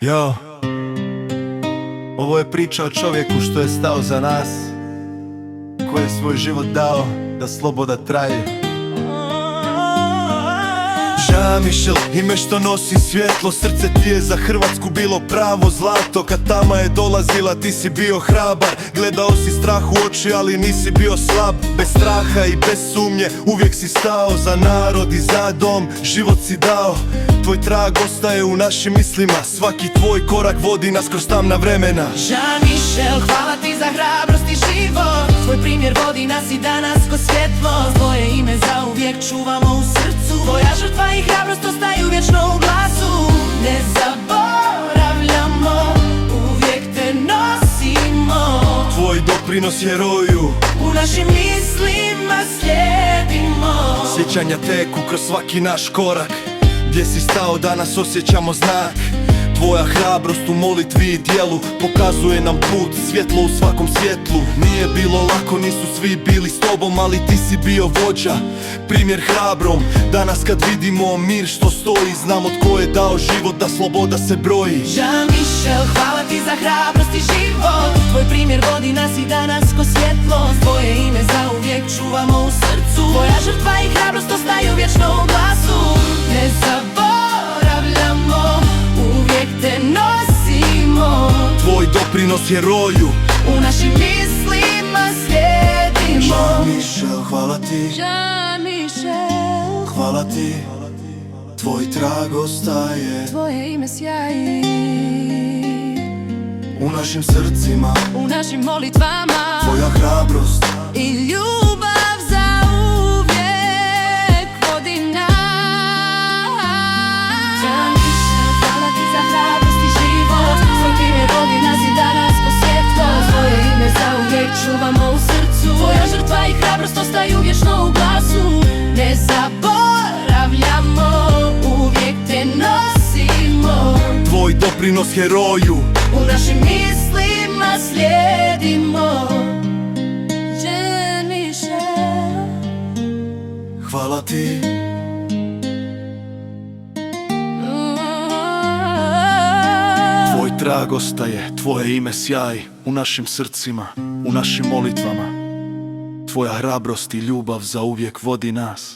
Jo, ovo je priča o čovjeku što je stao za nas, koji je svoj život dao da sloboda traje. Jean-Michel, ime što nosi svjetlo, srce ti je za Hrvatsku bilo pravo zlato. Kad tama je dolazila ti si bio hrabar, gledao si strah u oči ali nisi bio slab. Bez straha i bez sumnje uvijek si stao za narod i za dom, život si dao. Tvoj trag ostaje u našim mislima, svaki tvoj korak vodi nas kroz tamna vremena. Jean-Michel, hvala ti za hrabrost i život, tvoj primjer vodi nas i danas ko svjetlo. Tvoje ime zauvijek čuvamo u srcu, tvoja žrtva i hrabrost ostaju vječno u glasu. Ne zaboravljamo, uvijek te nosimo, tvoj doprinos heroju u našim mislima slijedimo. Sjećanja teku kroz svaki naš korak, gdje si stao danas osjećamo znak. Tvoja hrabrost u molitvi i djelu pokazuje nam put, svjetlo u svakom svjetlu. Nije bilo lako, nisu svi bili s tobom, ali ti si bio vođa, primjer hrabrom. Danas kad vidimo mir što stoji, znamo tko je dao život da sloboda se broji. Jean-Michel, hvala ti za hrabrost i život, tvoj primjer vodi nas i danas ko svjetlo. Tvoje ime zauvijek čuvamo u srcu, tvoja žrtva i hrabrost ostaju vječno u glasu. Ne zaboravljamo, uvijek te nosimo, tvoj doprinos heroju u našim mislima slijedimo. Jean-Michel, hvala ti, Jean-Michel, hvala ti, tvoj trag ostaje tvoje ime sjaji u našim srcima, u našim molitvama, tvoja hrabrost i ljubav za uvijek vodi nas. Jean-Michel, hvala ti za hrabrost i život, tvoj primjer vodi nas i danas ko svjetlo. Tvoje ime za uvijek čuvamo u srcu, tvoja žrtva i hrabrost ostaju vječno u glasu. Ne zaboravljamo, uvijek te nosimo, tvoj doprinos heroju u našim mislima slijedimo. Jean-Michel, hvala ti, tvoj trag ostaje, tvoje ime sjaj u našim srcima, u našim molitvama. Tvoja hrabrost i ljubav zauvijek vodi nas.